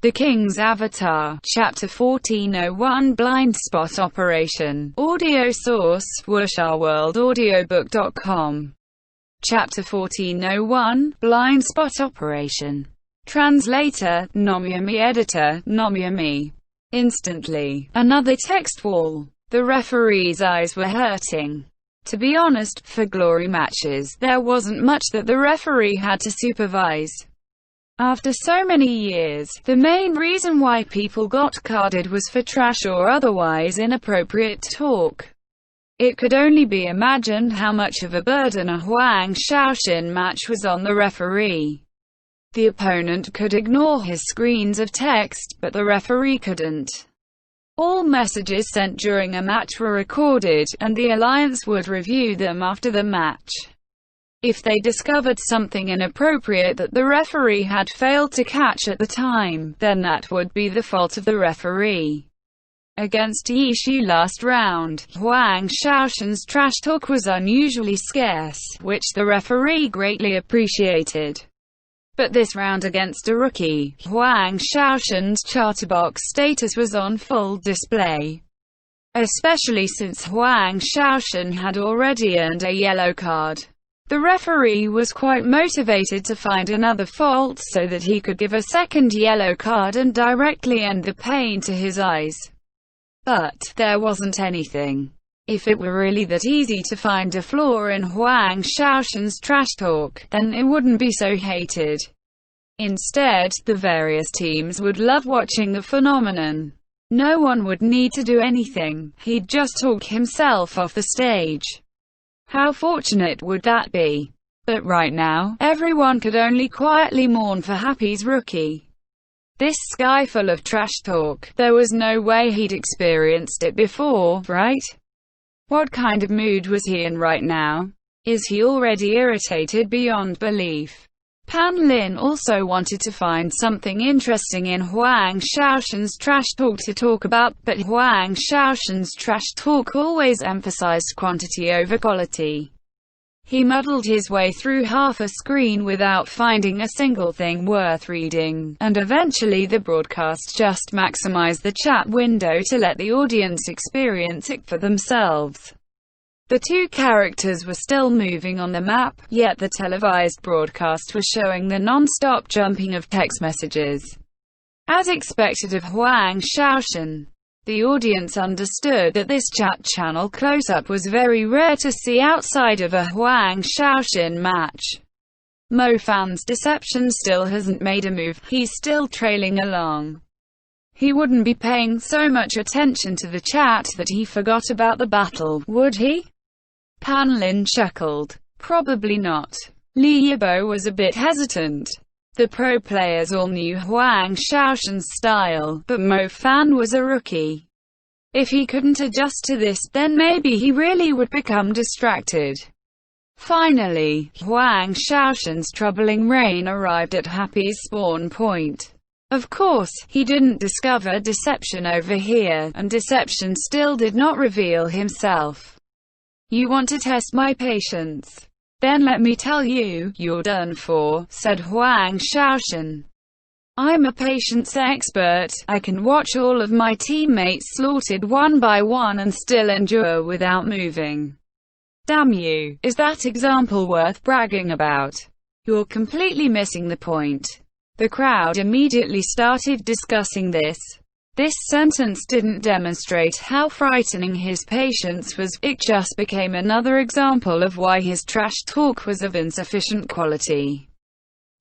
The King's Avatar, Chapter 1401 Blind Spot Operation. Audio source, wusharworldaudiobook.com. Chapter 1401, Blind Spot Operation. Translator, Nomyami. Editor, Nomyami. Instantly, another text wall. The referee's eyes were hurting. To be honest, for glory matches, there wasn't much that the referee had to supervise. After so many years, the main reason why people got carded was for trash or otherwise inappropriate talk. It could only be imagined how much of a burden a Huang Shaoxin match was on the referee. The opponent could ignore his screens of text, but the referee couldn't. All messages sent during a match were recorded, and the alliance would review them after the match. If they discovered something inappropriate that the referee had failed to catch at the time, then that would be the fault of the referee. Against Yishu last round, Huang Shaoxin's trash talk was unusually scarce, which the referee greatly appreciated. But this round against a rookie, Huang Shaoxin's chatterbox status was on full display. Especially since Huang Shaoxin had already earned a yellow card. The referee was quite motivated to find another fault so that he could give a second yellow card and directly end the pain to his eyes. But there wasn't anything. If it were really that easy to find a flaw in Huang Shaoxin's trash talk, then it wouldn't be so hated. Instead, the various teams would love watching the phenomenon. No one would need to do anything, he'd just talk himself off the stage. How fortunate would that be? But right now, everyone could only quietly mourn for Happy's rookie. This sky full of trash talk, there was no way he'd experienced it before, right? What kind of mood was he in right now? Is he already irritated beyond belief? Pan Lin also wanted to find something interesting in Huang Shaoxin's trash talk to talk about, but Huang Shaoxin's trash talk always emphasized quantity over quality. He muddled his way through half a screen without finding a single thing worth reading, and eventually the broadcast just maximized the chat window to let the audience experience it for themselves. The two characters were still moving on the map, yet the televised broadcast was showing the non-stop jumping of text messages. As expected of Huang Shaoxin, the audience understood that this chat channel close-up was very rare to see outside of a Huang Shaoxin match. Mo Fan's deception still hasn't made a move, he's still trailing along. He wouldn't be paying so much attention to the chat that he forgot about the battle, would he? Pan Lin chuckled. Probably not. Li Yibo was a bit hesitant. The pro players all knew Huang Shaoxin's style, but Mo Fan was a rookie. If he couldn't adjust to this, then maybe he really would become distracted. Finally, Huang Shaoxin's troubling reign arrived at Happy's spawn point. Of course, he didn't discover deception over here, and deception still did not reveal himself. You want to test my patience? Then let me tell you, you're done for, said Huang Shaoxin. I'm a patience expert, I can watch all of my teammates slaughtered one by one and still endure without moving. Damn you, is that example worth bragging about? You're completely missing the point. The crowd immediately started discussing this. This sentence didn't demonstrate how frightening his patience was, it just became another example of why his trash talk was of insufficient quality.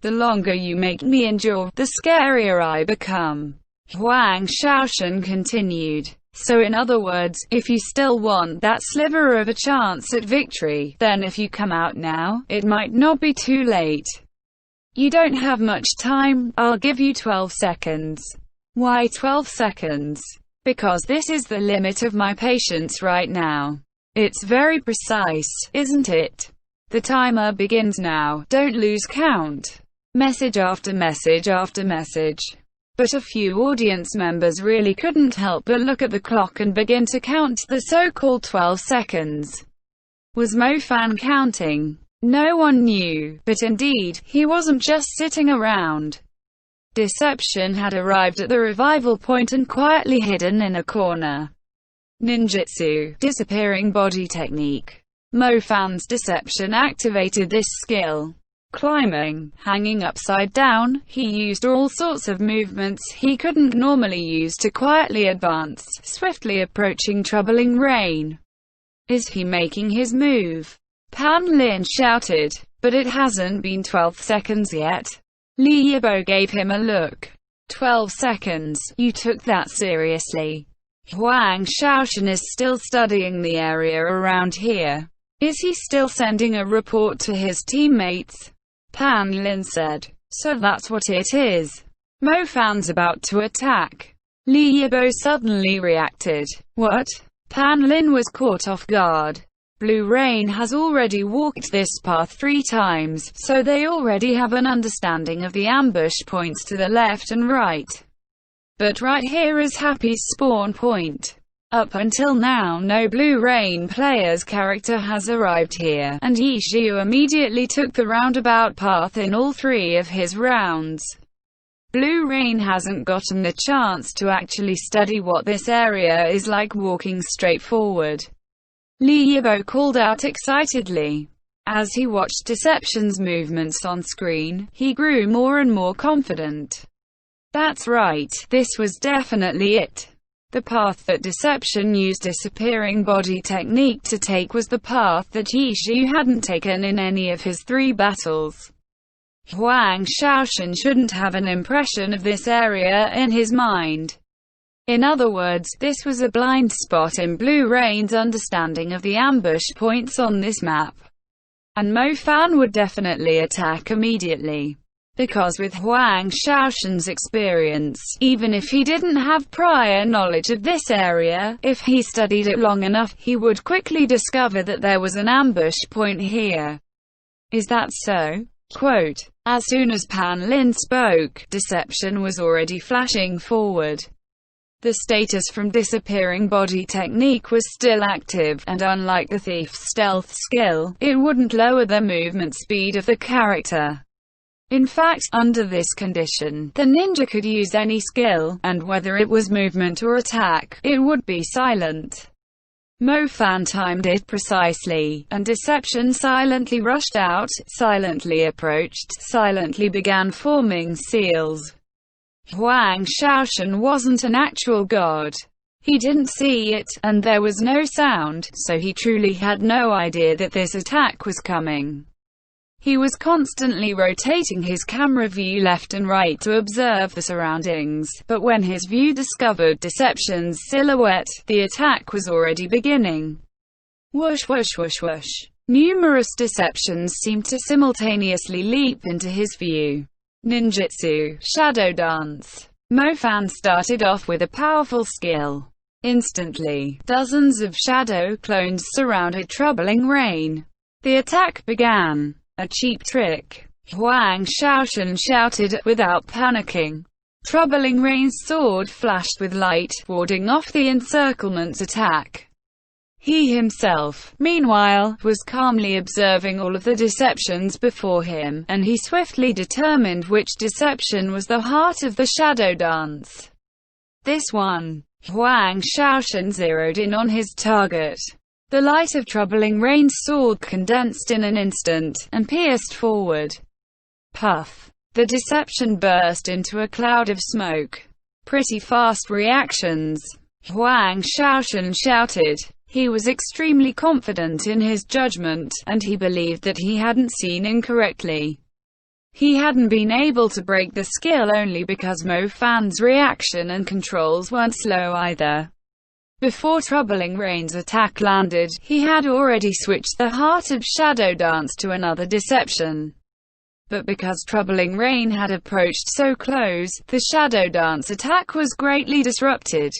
The longer you make me endure, the scarier I become. Huang Shaoxin continued. So in other words, if you still want that sliver of a chance at victory, then if you come out now, it might not be too late. You don't have much time, I'll give you 12 seconds. Why 12 seconds? Because this is the limit of my patience right now. It's very precise, isn't it? The timer begins now, don't lose count. Message after message after message. But a few audience members really couldn't help but look at the clock and begin to count the so-called 12 seconds. Was Mo Fan counting? No one knew, but indeed, he wasn't just sitting around. Deception had arrived at the revival point and quietly hidden in a corner. Ninjutsu, disappearing body technique. Mo Fan's deception activated this skill. Climbing, hanging upside down, he used all sorts of movements he couldn't normally use to quietly advance, swiftly approaching troubling rain. Is he making his move? Pan Lin shouted. But it hasn't been 12 seconds yet. Li Yibo gave him a look. 12 seconds, you took that seriously. Huang Shaoshan is still studying the area around here. Is he still sending a report to his teammates? Pan Lin said. So that's what it is. Mo Fan's about to attack. Li Yibo suddenly reacted. What? Pan Lin was caught off guard. Blue Rain has already walked this path 3 times, so they already have an understanding of the ambush points to the left and right. But right here is Happy's spawn point. Up until now no Blue Rain player's character has arrived here, and Yi Xiu immediately took the roundabout path in all 3 of his rounds. Blue Rain hasn't gotten the chance to actually study what this area is like walking straight forward. Li Yibo called out excitedly. As he watched Deception's movements on screen, he grew more and more confident. That's right, this was definitely it. The path that Deception used disappearing body technique to take was the path that Yi Xiu hadn't taken in any of his 3 battles. Huang Shaoshan shouldn't have an impression of this area in his mind. In other words, this was a blind spot in Blue Rain's understanding of the ambush points on this map. And Mo Fan would definitely attack immediately. Because with Huang Shaoshan's experience, even if he didn't have prior knowledge of this area, if he studied it long enough, he would quickly discover that there was an ambush point here. Is that so? Quote, as soon as Pan Lin spoke, Deception was already flashing forward. The status from disappearing body technique was still active, and unlike the thief's stealth skill, it wouldn't lower the movement speed of the character. In fact, under this condition, the ninja could use any skill, and whether it was movement or attack, it would be silent. Mo Fan timed it precisely, and Deception silently rushed out, silently approached, silently began forming seals. Huang Shaoshan wasn't an actual god. He didn't see it, and there was no sound, so he truly had no idea that this attack was coming. He was constantly rotating his camera view left and right to observe the surroundings, but when his view discovered Deception's silhouette, the attack was already beginning. Whoosh whoosh whoosh whoosh. Numerous deceptions seemed to simultaneously leap into his view. Ninjutsu, Shadow Dance. Mo Fan started off with a powerful skill. Instantly, dozens of shadow clones surrounded Troubling Rain. The attack began. A cheap trick. Huang Shaoshan shouted without panicking. Troubling Rain's sword flashed with light, warding off the encirclement's attack. He himself, meanwhile, was calmly observing all of the deceptions before him, and he swiftly determined which deception was the heart of the shadow dance. This one. Huang Shaoshan zeroed in on his target. The light of Troubling Rain's sword condensed in an instant, and pierced forward. Puff. The deception burst into a cloud of smoke. Pretty fast reactions. Huang Shaoshan shouted. He was extremely confident in his judgment, and he believed that he hadn't seen incorrectly. He hadn't been able to break the skill only because Mo Fan's reaction and controls weren't slow either. Before Troubling Rain's attack landed, he had already switched the Heart of Shadow Dance to another deception. But because Troubling Rain had approached so close, the Shadow Dance attack was greatly disrupted.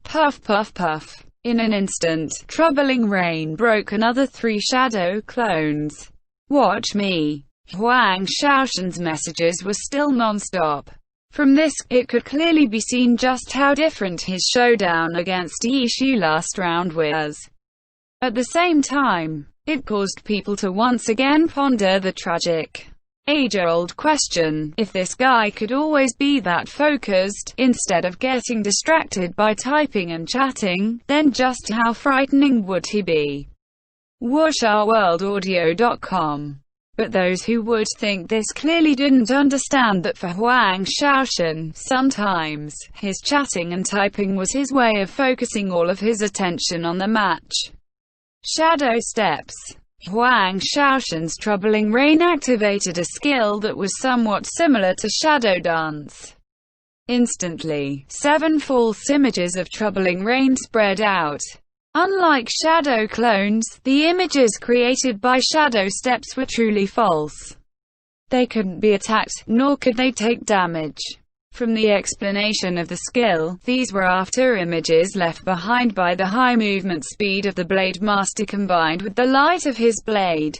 Puff puff puff. In an instant, Troubling Rain broke another 3 shadow clones. Watch me. Huang Shaoshan's messages were still non-stop. From this, it could clearly be seen just how different his showdown against Yi Xiu last round was. At the same time, it caused people to once again ponder the tragic age-old question: if this guy could always be that focused, instead of getting distracted by typing and chatting, then just how frightening would he be? WushOurWorldAudio.com. But those who would think this clearly didn't understand that for Huang Shaoshan, sometimes, his chatting and typing was his way of focusing all of his attention on the match. Shadow steps. Huang Shaoshan's troubling rain activated a skill that was somewhat similar to shadow dance. Instantly, 7 false images of troubling rain spread out. Unlike shadow clones, the images created by shadow steps were truly false. They couldn't be attacked, nor could they take damage. From the explanation of the skill, these were after images left behind by the high movement speed of the Blade Master combined with the light of his blade.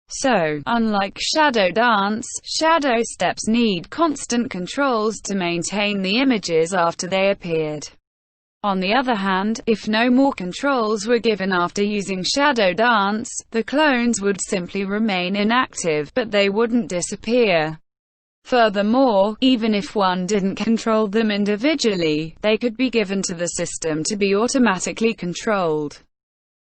So, unlike shadow dance, shadow steps need constant controls to maintain the images after they appeared. On the other hand, if no more controls were given after using shadow dance, the clones would simply remain inactive, but they wouldn't disappear. Furthermore, even if one didn't control them individually, they could be given to the system to be automatically controlled.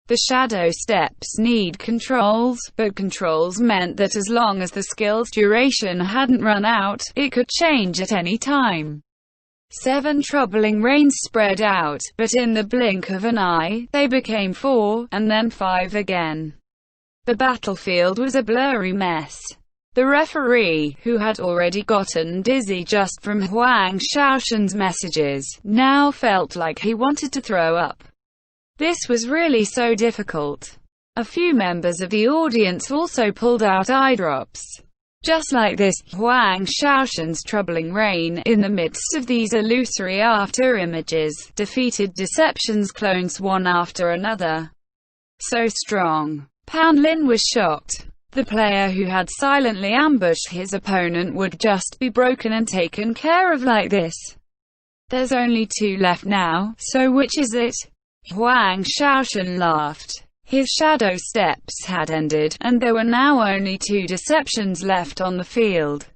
The shadow steps need controls, but controls meant that as long as the skill's duration hadn't run out, it could change at any time. 7 troubling rains spread out, but in the blink of an eye, they became 4, and then 5 again. The battlefield was a blurry mess. The referee, who had already gotten dizzy just from Huang Shaoshan's messages, now felt like he wanted to throw up. This was really so difficult. A few members of the audience also pulled out eye drops. Just like this, Huang Shaoshan's troubling rain, in the midst of these illusory after-images, defeated Deception's clones one after another. So strong. Pan Lin was shocked. The player who had silently ambushed his opponent would just be broken and taken care of like this. There's only 2 left now, so which is it? Huang Shaoshan laughed. His shadow steps had ended, and there were now only 2 deceptions left on the field.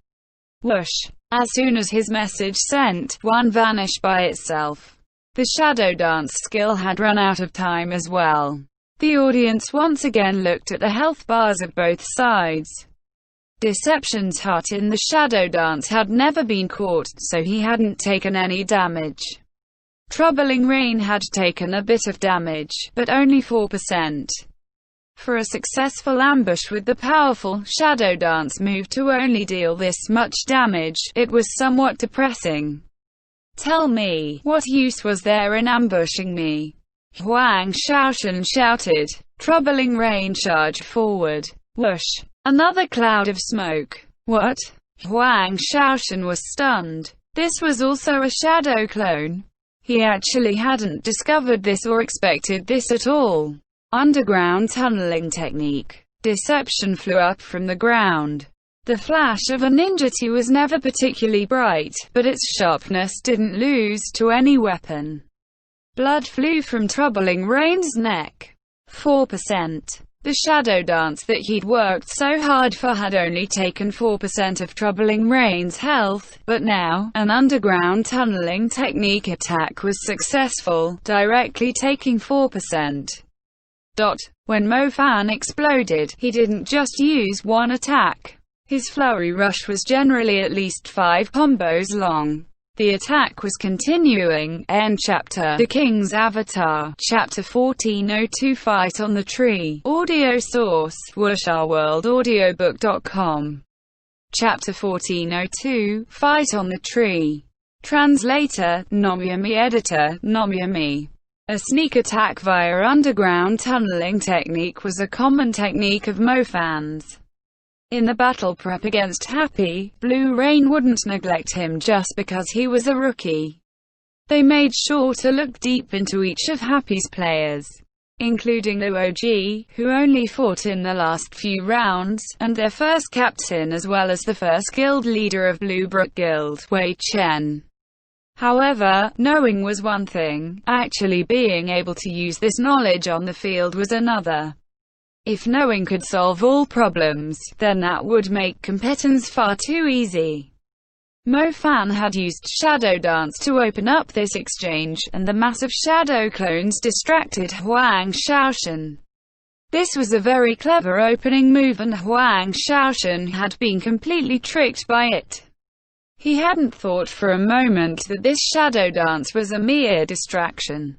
Whoosh! As soon as his message sent, one vanished by itself. The shadow dance skill had run out of time as well. The audience once again looked at the health bars of both sides. Deception's hut in the shadow dance had never been caught, so he hadn't taken any damage. Troubling Rain had taken a bit of damage, but only 4%. For a successful ambush with the powerful Shadow Dance move to only deal this much damage, it was somewhat depressing. Tell me, what use was there in ambushing me? Huang Shaoshan shouted. Troubling Rain charged forward. Whoosh! Another cloud of smoke. What? Huang Shaoshan was stunned. This was also a shadow clone. He actually hadn't discovered this or expected this at all. Underground tunneling technique. Deception flew up from the ground. The flash of a ninjutsu was never particularly bright, but its sharpness didn't lose to any weapon. Blood flew from Troubling Rain's neck. 4%. The shadow dance that he'd worked so hard for had only taken 4% of Troubling Rain's health, but now, an underground tunneling technique attack was successful, directly taking 4%. When Mo Fan exploded, he didn't just use one attack. His flurry rush was generally at least 5 combos long. The attack was continuing. End chapter. The King's Avatar. Chapter 1402 Fight on the Tree. Audio source. WushOurWorldAudiobook.com. Chapter 1402 Fight on the Tree. Translator, Nomyami. Editor, Nomyami. A sneak attack via underground tunneling technique was a common technique of Mo Fan's. In the battle prep against Happy, Blue Rain wouldn't neglect him just because he was a rookie. They made sure to look deep into each of Happy's players, including the OG, who only fought in the last few rounds, and their first captain as well as the first guild leader of Blue Brook Guild, Wei Chen. However, knowing was one thing, actually being able to use this knowledge on the field was another. If knowing could solve all problems, then that would make competence far too easy. Mo Fan had used shadow dance to open up this exchange, and the massive shadow clones distracted Huang Shaoshan. This was a very clever opening move, and Huang Shaoshan had been completely tricked by it. He hadn't thought for a moment that this shadow dance was a mere distraction.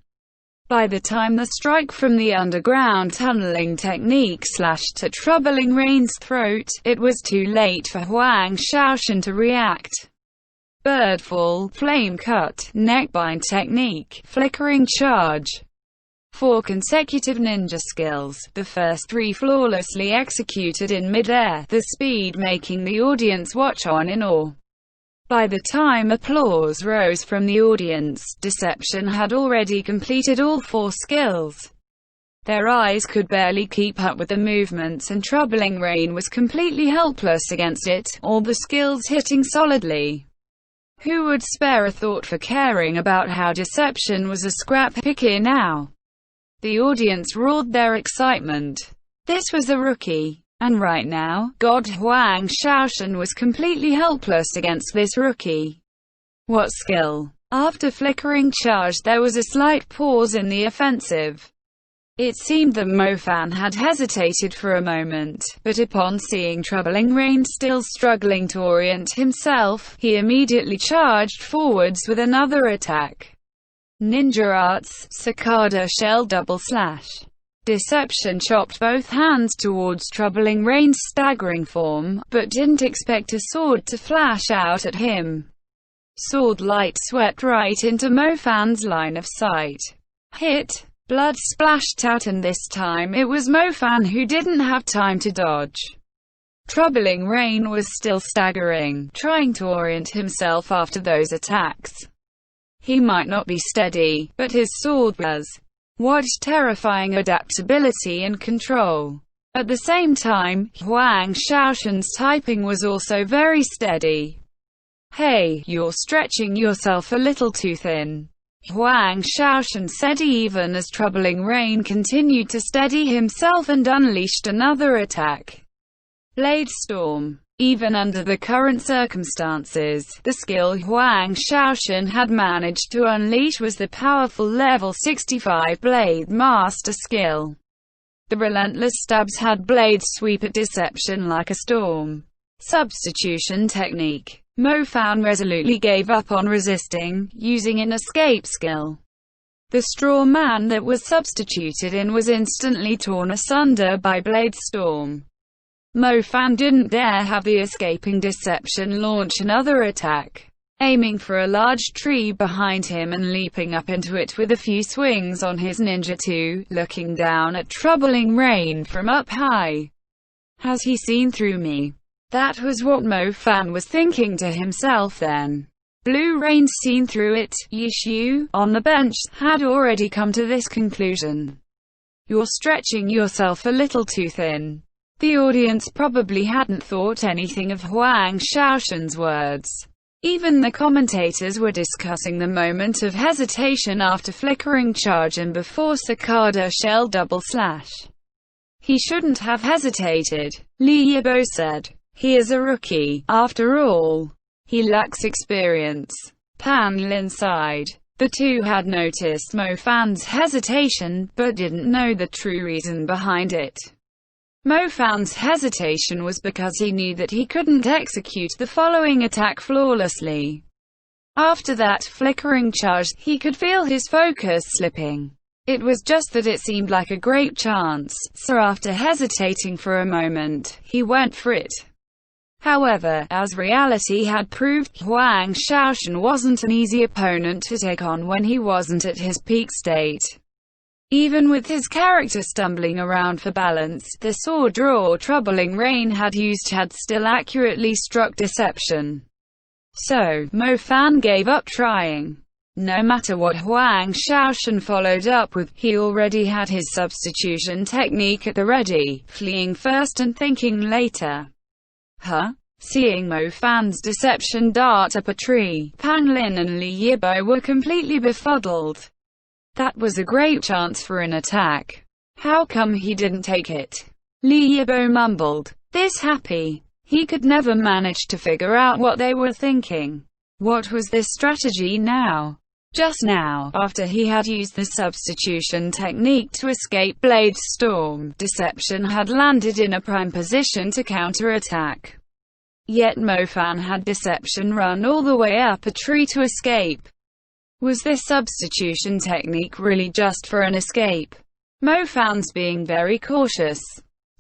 By the time the strike from the underground tunneling technique slashed at Troubling Rain's throat, it was too late for Huang Shaoshan to react. Birdfall, Flame Cut, Neckbind Technique, Flickering Charge. 4 consecutive ninja skills, the first 3 flawlessly executed in mid-air, the speed making the audience watch on in awe. By the time applause rose from the audience, Deception had already completed all 4 skills. Their eyes could barely keep up with the movements, and Troubling Rain was completely helpless against it, all the skills hitting solidly. Who would spare a thought for caring about how Deception was a scrap picker now? The audience roared their excitement. This was a rookie. And right now, God Huang Shaoshan was completely helpless against this rookie. What skill? After Flickering Charge there was a slight pause in the offensive. It seemed that Mo Fan had hesitated for a moment, but upon seeing Troubling Rain still struggling to orient himself, he immediately charged forwards with another attack. Ninja Arts, Cicada Shell Double Slash. Deception chopped both hands towards Troubling Rain's staggering form, but didn't expect a sword to flash out at him. Sword light swept right into Mo Fan's line of sight. Hit. Blood splashed out, and this time it was Mo Fan who didn't have time to dodge. Troubling Rain was still staggering, trying to orient himself after those attacks. He might not be steady, but his sword was. What terrifying adaptability and control. At the same time, Huang Shaoshan's typing was also very steady. Hey, you're stretching yourself a little too thin, Huang Shaoshan said even as Troubling Rain continued to steady himself and unleashed another attack. Blade Storm. Even under the current circumstances, the skill Huang Shaoshan had managed to unleash was the powerful level 65 Blade Master skill. The relentless stabs had blade sweep at Deception like a storm. Substitution technique. Mo Fan resolutely gave up on resisting, using an escape skill. The straw man that was substituted in was instantly torn asunder by Blade Storm. Mo Fan didn't dare have the escaping Deception launch another attack. Aiming for a large tree behind him and leaping up into it with a few swings on his ninjutsu, looking down at Troubling Rain from up high. Has he seen through me? That was what Mo Fan was thinking to himself then. Blue Rain's seen through it. Yishu, on the bench, had already come to this conclusion. You're stretching yourself a little too thin. The audience probably hadn't thought anything of Huang Shaoshan's words. Even the commentators were discussing the moment of hesitation after Flickering Charge and before Cicada Shell Double Slash. He shouldn't have hesitated, Li Yibo said. He is a rookie, after all. He lacks experience. Pan Lin sighed. The two had noticed Mo Fan's hesitation, but didn't know the true reason behind it. Mo Fan's hesitation was because he knew that he couldn't execute the following attack flawlessly. After that Flickering Charge, he could feel his focus slipping. It was just that it seemed like a great chance, so after hesitating for a moment, he went for it. However, as reality had proved, Huang Shaoshan wasn't an easy opponent to take on when he wasn't at his peak state. Even with his character stumbling around for balance, the sword draw Troubling Rain had used had still accurately struck Deception. So, Mo Fan gave up trying. No matter what Huang Shaoshan followed up with, he already had his substitution technique at the ready, fleeing first and thinking later. Huh? Seeing Mo Fan's Deception dart up a tree, Pan Lin and Li Yibo were completely befuddled. That was a great chance for an attack. How come he didn't take it? Li Yibo mumbled. This happy. He could never manage to figure out what they were thinking. What was this strategy now? Just now, after he had used the substitution technique to escape Blade's storm, Deception had landed in a prime position to counterattack. Yet Mofan had Deception run all the way up a tree to escape. Was this substitution technique really just for an escape? Mofan's being very cautious.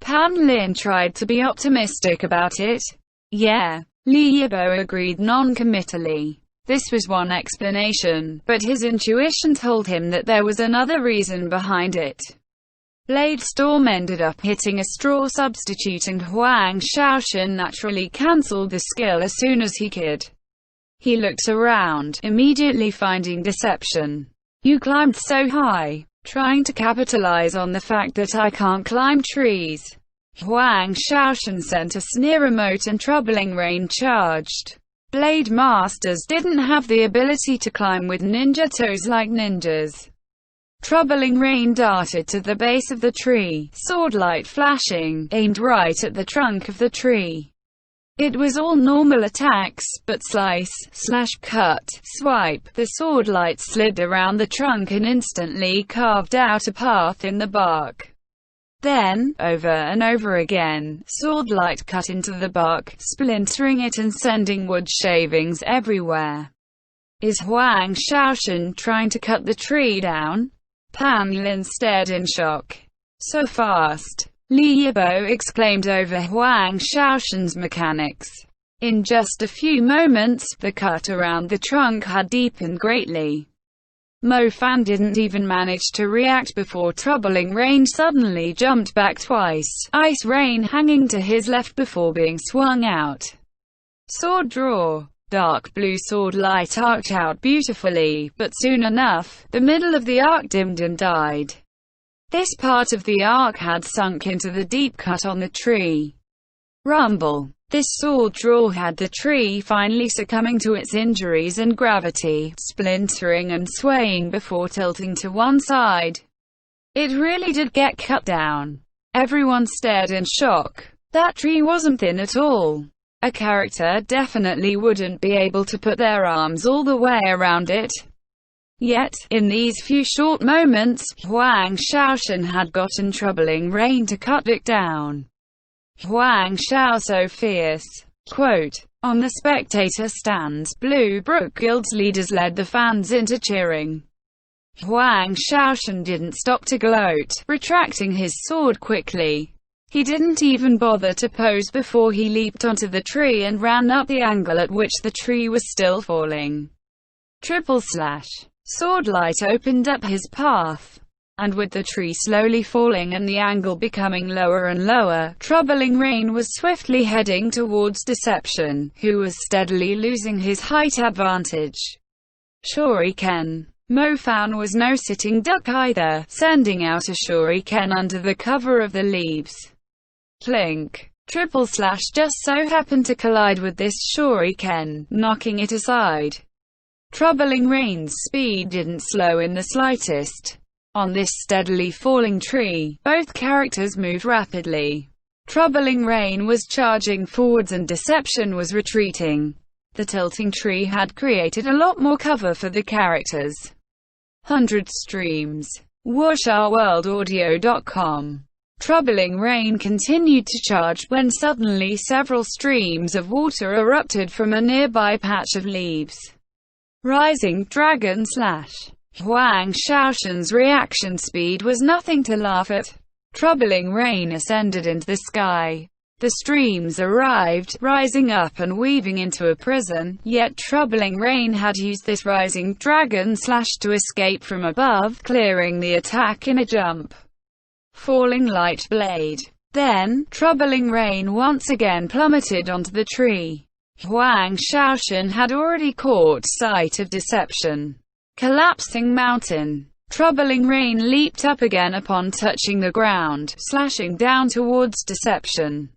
Pan Lin tried to be optimistic about it. Yeah, Li Yibo agreed non-committally. This was one explanation, but his intuition told him that there was another reason behind it. Blade Storm ended up hitting a straw substitute, and Huang Shaoshan naturally cancelled the skill as soon as he could. He looked around, immediately finding Deception. You climbed so high, trying to capitalize on the fact that I can't climb trees. Huang Shaoshan sent a sneer emote and Troubling Rain charged. Blade Masters didn't have the ability to climb with ninja toes like ninjas. Troubling Rain darted to the base of the tree, sword light flashing, aimed right at the trunk of the tree. It was all normal attacks, but slice, slash, cut, swipe, the sword light slid around the trunk and instantly carved out a path in the bark. Then, over and over again, sword light cut into the bark, splintering it and sending wood shavings everywhere. Is Huang Shaoshan trying to cut the tree down? Pan Lin stared in shock. So fast! Li Yibo exclaimed over Huang Shaoshan's mechanics. In just a few moments, the cut around the trunk had deepened greatly. Mofan didn't even manage to react before Troubling Rain suddenly jumped back twice, Ice Rain hanging to his left before being swung out. Sword draw. Dark blue sword light arced out beautifully, but soon enough, the middle of the arc dimmed and died. This part of the arc had sunk into the deep cut on the tree. Rumble. This sword draw had the tree finally succumbing to its injuries and gravity, splintering and swaying before tilting to one side. It really did get cut down. Everyone stared in shock. That tree wasn't thin at all. A character definitely wouldn't be able to put their arms all the way around it. Yet, in these few short moments, Huang Shaoshan had gotten Troubling Rain to cut it down. Huang Shao so fierce. Quote, on the spectator stands, Blue Brook Guild's leaders led the fans into cheering. Huang Shaoshan didn't stop to gloat, retracting his sword quickly. He didn't even bother to pose before he leaped onto the tree and ran up the angle at which the tree was still falling. Triple slash. Sword light opened up his path. And with the tree slowly falling and the angle becoming lower and lower, Troubling Rain was swiftly heading towards Deception, who was steadily losing his height advantage. Shuriken. Mofan was no sitting duck either, sending out a shuriken under the cover of the leaves. Clink. Triple slash just so happened to collide with this shuriken, knocking it aside. Troubling Rain's speed didn't slow in the slightest. On this steadily falling tree, both characters moved rapidly. Troubling Rain was charging forwards and Deception was retreating. The tilting tree had created a lot more cover for the characters. 100 streams. WuxRWorldAudio.com. Troubling Rain continued to charge when suddenly several streams of water erupted from a nearby patch of leaves. Rising Dragon slash. Huang Shaoshan's reaction speed was nothing to laugh at. Troubling Rain ascended into the sky. The streams arrived, rising up and weaving into a prison, yet Troubling Rain had used this Rising Dragon slash to escape from above, clearing the attack in a jump. Falling Light Blade. Then, Troubling Rain once again plummeted onto the tree. Huang Shaoshan had already caught sight of Deception. Collapsing Mountain. Troubling Rain leaped up again upon touching the ground, slashing down towards Deception.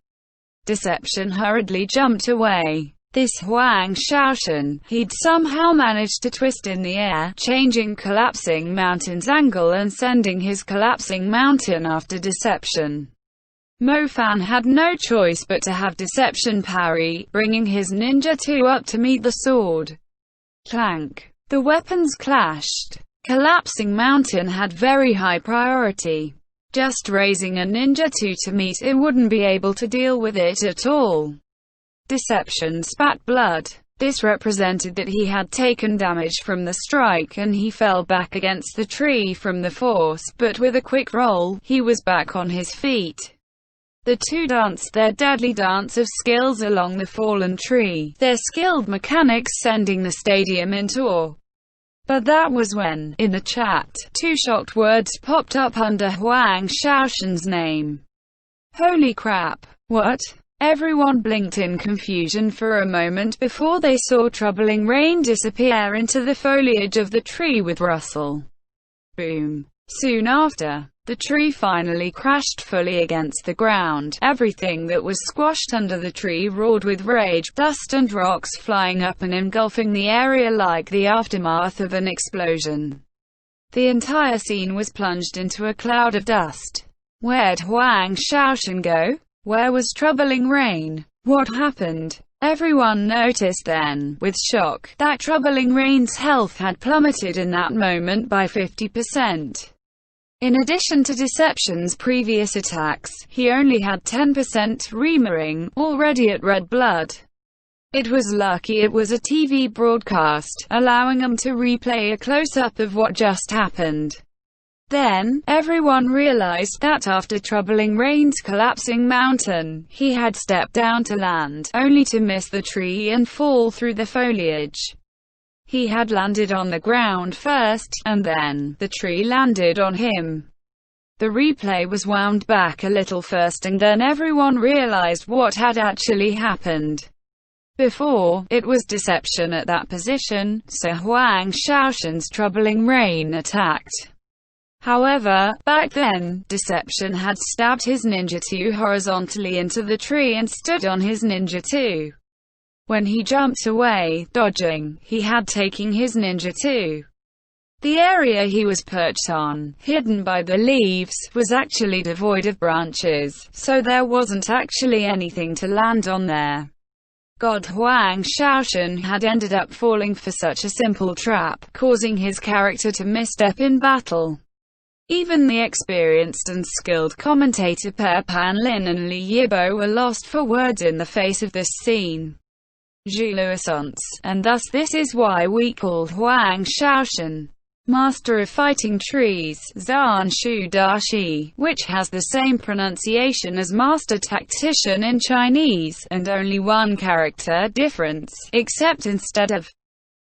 Deception hurriedly jumped away. This Huang Shaoshan, he'd somehow managed to twist in the air, changing Collapsing Mountain's angle and sending his Collapsing Mountain after Deception. Mo Fan had no choice but to have Deception parry, bringing his Ninja 2 up to meet the sword. Clank. The weapons clashed. Collapsing Mountain had very high priority. Just raising a Ninja 2 to meet it wouldn't be able to deal with it at all. Deception spat blood. This represented that he had taken damage from the strike and he fell back against the tree from the force, but with a quick roll, he was back on his feet. The two danced their deadly dance of skills along the fallen tree, their skilled mechanics sending the stadium into awe. But that was when, in the chat, two shocked words popped up under Huang Shaoshan's name. Holy crap! What? Everyone blinked in confusion for a moment before they saw Troubling Rain disappear into the foliage of the tree with rustle. Boom. Soon after, the tree finally crashed fully against the ground. Everything that was squashed under the tree roared with rage, dust and rocks flying up and engulfing the area like the aftermath of an explosion. The entire scene was plunged into a cloud of dust. Where'd Huang Shaoshan go? Where was Troubling Rain? What happened? Everyone noticed then, with shock, that Troubling Rain's health had plummeted in that moment by 50%. In addition to Deception's previous attacks, he only had 10% Reamering, already at red blood. It was lucky it was a TV broadcast, allowing him to replay a close-up of what just happened. Then, everyone realized that after Troubling Rain's collapsing mountain, he had stepped down to land, only to miss the tree and fall through the foliage. He had landed on the ground first, and then, the tree landed on him. The replay was wound back a little first and then everyone realized what had actually happened. Before, it was Deception at that position, so Huang Shaoshan's Troubling Rain attacked. However, back then, Deception had stabbed his Ninja 2 horizontally into the tree and stood on his Ninja 2. When he jumped away, dodging, he had taken his Ninja 2. The area he was perched on, hidden by the leaves, was actually devoid of branches, so there wasn't actually anything to land on there. God, Huang Shaoshan had ended up falling for such a simple trap, causing his character to misstep in battle. Even the experienced and skilled commentator pair Pan Lin and Li Yibo were lost for words in the face of this scene. Jouissance, and thus this is why we call Huang Shaoshan Master of Fighting Trees, Zhan Shu Da Shi, which has the same pronunciation as Master Tactician in Chinese, and only one character difference, except instead of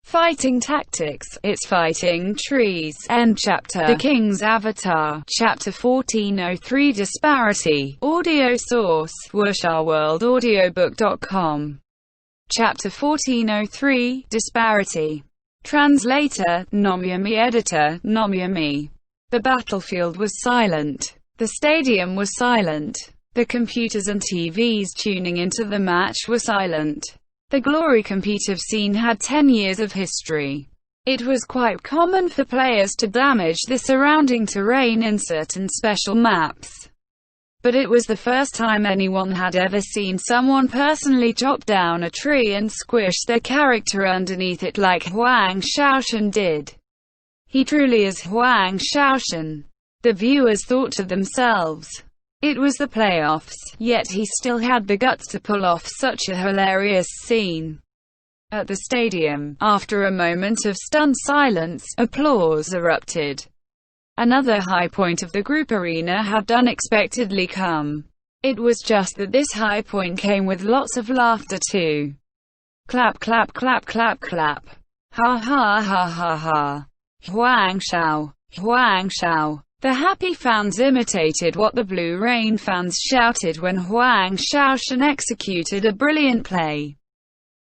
Fighting Tactics, it's Fighting Trees. End chapter. The King's Avatar. Chapter 1403 Disparity. Audio source, wuxia-world-audiobook.com. Chapter 1403 Disparity. Translator, Nomyami. Editor, Nomyami. The battlefield was silent. The stadium was silent. The computers and TVs tuning into the match were silent. The glory competitive scene had 10 years of history. It was quite common for players to damage the surrounding terrain in certain special maps. But it was the first time anyone had ever seen someone personally chop down a tree and squish their character underneath it like Huang Shaoshan did. He truly is Huang Shaoshan. The viewers thought to themselves, it was the playoffs, yet he still had the guts to pull off such a hilarious scene. At the stadium, after a moment of stunned silence, applause erupted. Another high point of the group arena had unexpectedly come. It was just that this high point came with lots of laughter too. Clap clap clap clap clap. Ha ha ha ha ha. Huang Shao. Huang Shao. The happy fans imitated what the Blue Rain fans shouted when Huang Shaoshan executed a brilliant play.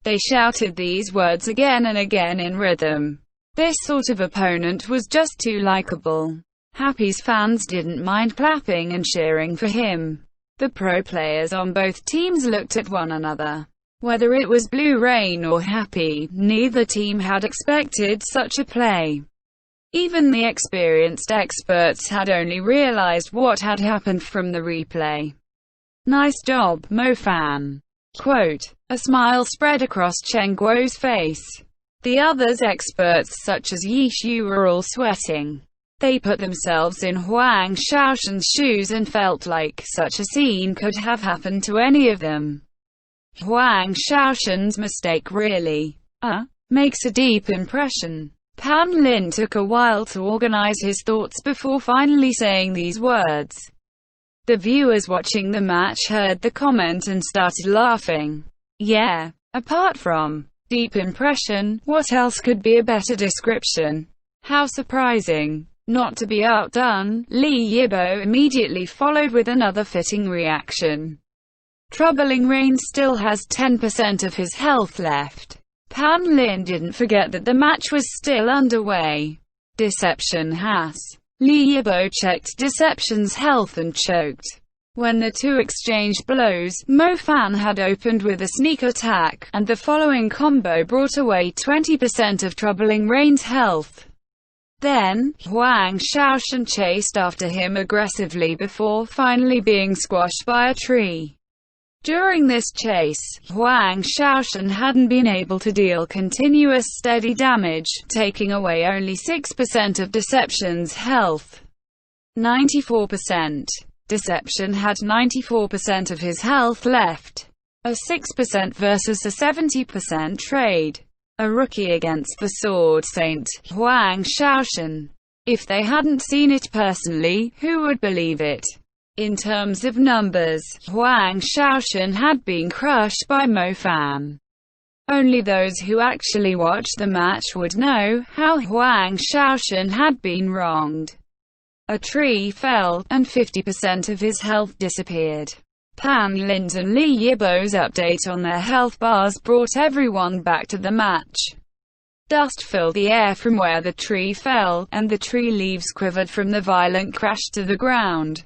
They shouted these words again and again in rhythm. This sort of opponent was just too likable. Happy's fans didn't mind clapping and cheering for him. The pro players on both teams looked at one another. Whether it was Blue Rain or Happy, neither team had expected such a play. Even the experienced experts had only realized what had happened from the replay. Nice job, Mo Fan. Quote. A smile spread across Chen Guo's face. The others, experts such as Yi Shu, were all sweating. They put themselves in Huang Shaoshan's shoes and felt like such a scene could have happened to any of them. Huang Shaoshan's mistake really makes a deep impression. Pan Lin took a while to organize his thoughts before finally saying these words. The viewers watching the match heard the comment and started laughing. Yeah, apart from deep impression, what else could be a better description? How surprising. Not to be outdone, Li Yibo immediately followed with another fitting reaction. Troubling Rain still has 10% of his health left. Pan Lin didn't forget that the match was still underway. Deception has. Li Yibo checked Deception's health and choked. When the two exchanged blows, Mo Fan had opened with a sneak attack, and the following combo brought away 20% of Troubling Rain's health. Then, Huang Shaoshan chased after him aggressively before finally being squashed by a tree. During this chase, Huang Shaoshan hadn't been able to deal continuous steady damage, taking away only 6% of Deception's health. 94%. Deception had 94% of his health left. A 6% versus a 70% trade. A rookie against the Sword Saint, Huang Shaoshan. If they hadn't seen it personally, who would believe it? In terms of numbers, Huang Shaoshan had been crushed by Mo Fan. Only those who actually watched the match would know how Huang Shaoshan had been wronged. A tree fell, and 50% of his health disappeared. Pan Lin and Li Yibo's update on their health bars brought everyone back to the match. Dust filled the air from where the tree fell, and the tree leaves quivered from the violent crash to the ground.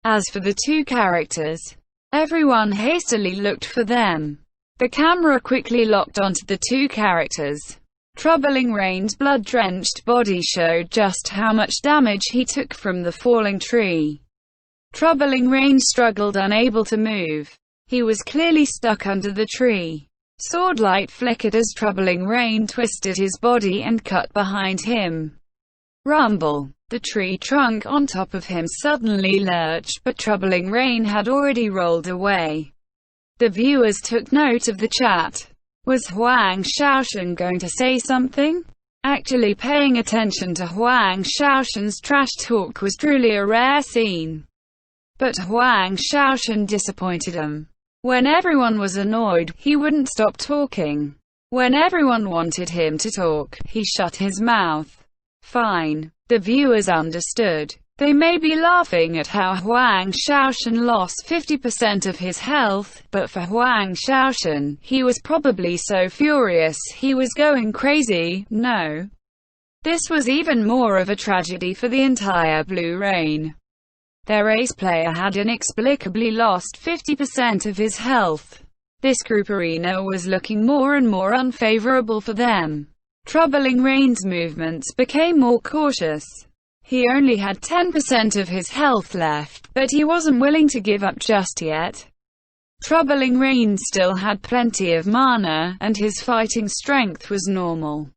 As for the two characters, everyone hastily looked for them. The camera quickly locked onto the two characters. Troubling Rain's blood-drenched body showed just how much damage he took from the falling tree. Troubling Rain struggled, unable to move. He was clearly stuck under the tree. Swordlight flickered as Troubling Rain twisted his body and cut behind him. Rumble. The tree trunk on top of him suddenly lurched, but Troubling Rain had already rolled away. The viewers took note of the chat. Was Huang Shaoshan going to say something? Actually paying attention to Huang Shaoshan's trash talk was truly a rare scene. But Huang Shaoshan disappointed him. When everyone was annoyed, he wouldn't stop talking. When everyone wanted him to talk, he shut his mouth. Fine. The viewers understood. They may be laughing at how Huang Shaoshan lost 50% of his health, but for Huang Shaoshan, he was probably so furious he was going crazy. No. This was even more of a tragedy for the entire Blue Rain. Their ace player had inexplicably lost 50% of his health. This group arena was looking more and more unfavorable for them. Troubling Rain's movements became more cautious. He only had 10% of his health left, but he wasn't willing to give up just yet. Troubling Rain still had plenty of mana, and his fighting strength was normal.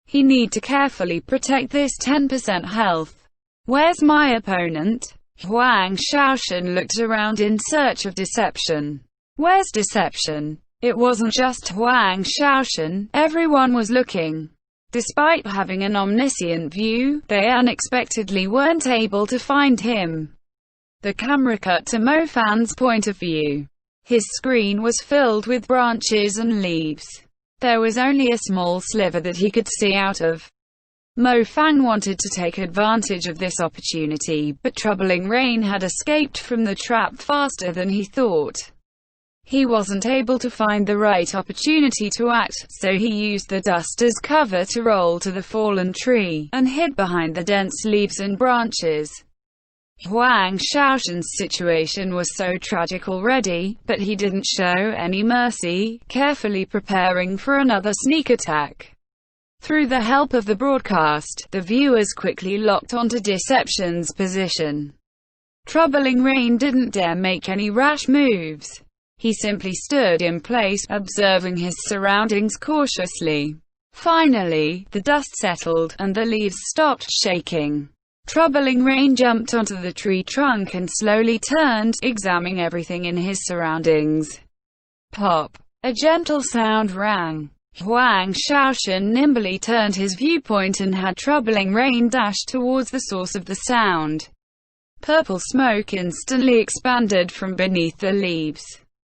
He need to carefully protect this 10% health. Where's my opponent? Huang Shaoshan looked around in search of Deception. Where's Deception? It wasn't just Huang Shaoshan, everyone was looking. Despite having an omniscient view, they unexpectedly weren't able to find him. The camera cut to Mo Fan's point of view. His screen was filled with branches and leaves. There was only a small sliver that he could see out of. Mo Fan wanted to take advantage of this opportunity, but Troubling Rain had escaped from the trap faster than he thought. He wasn't able to find the right opportunity to act, so he used the dust as cover to roll to the fallen tree, and hid behind the dense leaves and branches. Huang Shaoshan's situation was so tragic already, but he didn't show any mercy, carefully preparing for another sneak attack. Through the help of the broadcast, the viewers quickly locked onto Deception's position. Troubling Rain didn't dare make any rash moves. He simply stood in place, observing his surroundings cautiously. Finally, the dust settled, and the leaves stopped shaking. Troubling Rain jumped onto the tree trunk and slowly turned, examining everything in his surroundings. Pop! A gentle sound rang. Huang Shaoshan nimbly turned his viewpoint and had Troubling Rain dash towards the source of the sound. Purple smoke instantly expanded from beneath the leaves.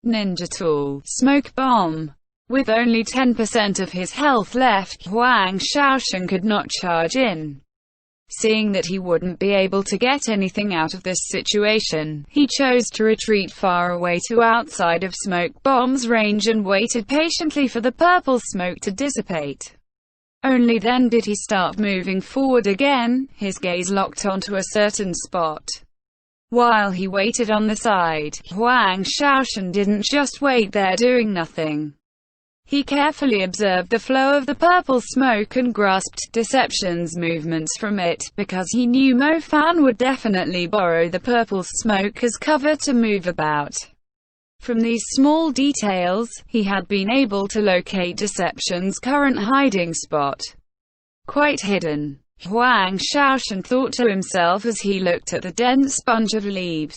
Ninja tool, smoke bomb. With only 10% of his health left, Huang Shaoshan could not charge in. Seeing that he wouldn't be able to get anything out of this situation, he chose to retreat far away to outside of smoke bomb's range and waited patiently for the purple smoke to dissipate. Only then did he start moving forward again, his gaze locked onto a certain spot. While he waited on the side, Huang Shaoshan didn't just wait there doing nothing. He carefully observed the flow of the purple smoke and grasped Deception's movements from it, because he knew Mo Fan would definitely borrow the purple smoke as cover to move about. From these small details, he had been able to locate Deception's current hiding spot. Quite hidden, Huang Shaoshan thought to himself as he looked at the dense bunch of leaves.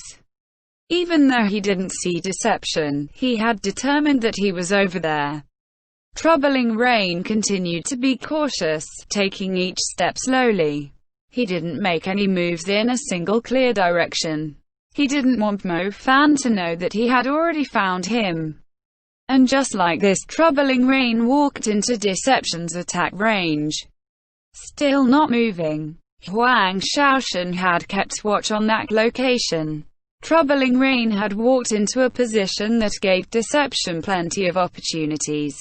Even though he didn't see Deception, he had determined that he was over there. Troubling Rain continued to be cautious, taking each step slowly. He didn't make any moves in a single clear direction. He didn't want Mo Fan to know that he had already found him. And just like this, Troubling Rain walked into Deception's attack range. Still not moving, Huang Shaoshan had kept watch on that location. Troubling Rain had walked into a position that gave Deception plenty of opportunities.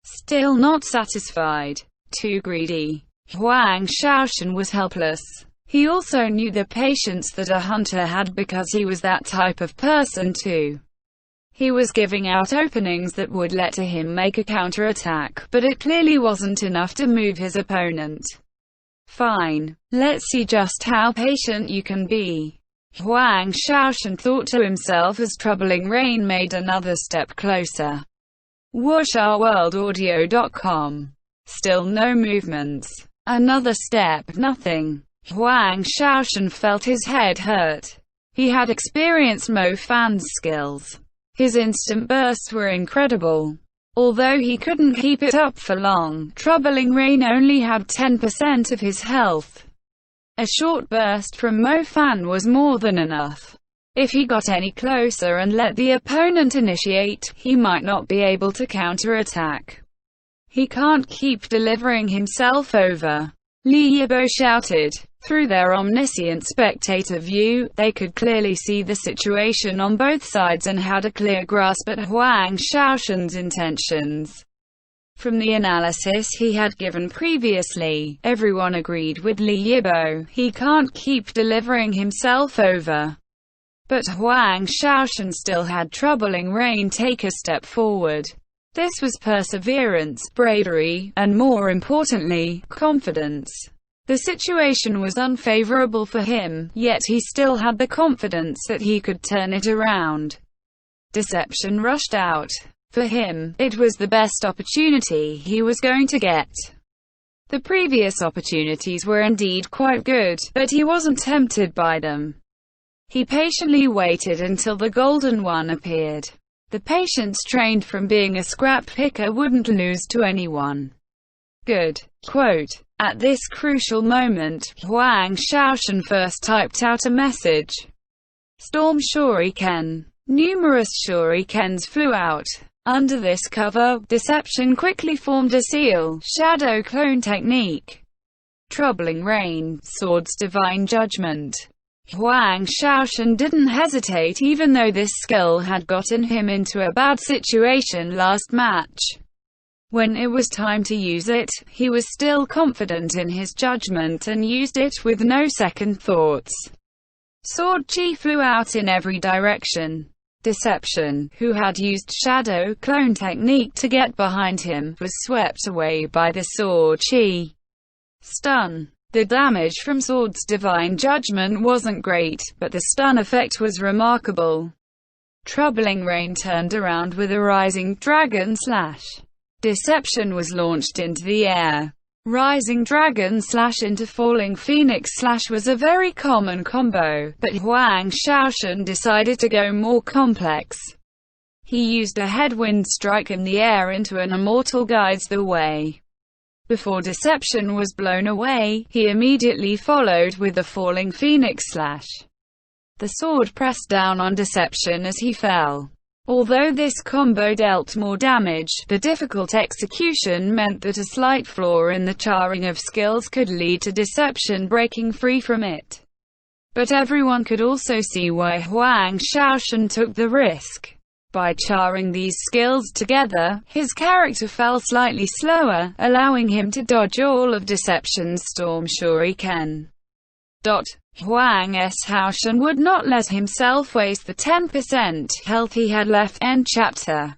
Still not satisfied, too greedy, Huang Shaoshan was helpless. He also knew the patience that a hunter had because he was that type of person too. He was giving out openings that would let him make a counterattack, but it clearly wasn't enough to move his opponent. Fine, let's see just how patient you can be, Huang Shaoshan thought to himself as Troubling Rain made another step closer. WuxRWorldAudio.com. Still no movements. Another step, nothing. Huang Shaoshan felt his head hurt. He had experienced Mo Fan's skills. His instant bursts were incredible. Although he couldn't keep it up for long, Troubling Rain only had 10% of his health. A short burst from Mo Fan was more than enough. If he got any closer and let the opponent initiate, he might not be able to counterattack. He can't keep delivering himself over, Li Yibo shouted. Through their omniscient spectator view, they could clearly see the situation on both sides and had a clear grasp at Huang Shaoshan's intentions. From the analysis he had given previously, everyone agreed with Li Yibo, he can't keep delivering himself over. But Huang Shaoshan still had Troubling Rain take a step forward. This was perseverance, bravery, and more importantly, confidence. The situation was unfavorable for him, yet he still had the confidence that he could turn it around. Deception rushed out. For him, it was the best opportunity he was going to get. The previous opportunities were indeed quite good, but he wasn't tempted by them. He patiently waited until the golden one appeared. The patience trained from being a scrap picker wouldn't lose to anyone. Good. Quote. At this crucial moment, Huang Shaoshan first typed out a message. Storm Shuriken. Numerous shurikens flew out. Under this cover, Deception quickly formed a seal, shadow clone technique. Troubling Rain, Swords Divine Judgment. Huang Shaoshan didn't hesitate even though this skill had gotten him into a bad situation last match. When it was time to use it, he was still confident in his judgment and used it with no second thoughts. Sword Chi flew out in every direction. Deception, who had used Shadow Clone technique to get behind him, was swept away by the Sword Chi. Stun. The damage from Sword's divine judgment wasn't great, but the stun effect was remarkable. Troubling Rain turned around with a Rising Dragon Slash. Deception was launched into the air. Rising Dragon Slash into Falling Phoenix Slash was a very common combo, but Huang Shaoshan decided to go more complex. He used a Headwind Strike in the air into an Immortal Guides the Way. Before Deception was blown away, he immediately followed with the Falling Phoenix Slash. The sword pressed down on Deception as he fell. Although this combo dealt more damage, the difficult execution meant that a slight flaw in the charring of skills could lead to Deception breaking free from it. But everyone could also see why Huang Shaoshan took the risk. By charring these skills together, his character fell slightly slower, allowing him to dodge all of Deception's Storm Shuriken. Huang Shaoshan would not let himself waste the 10% health he had left. End chapter.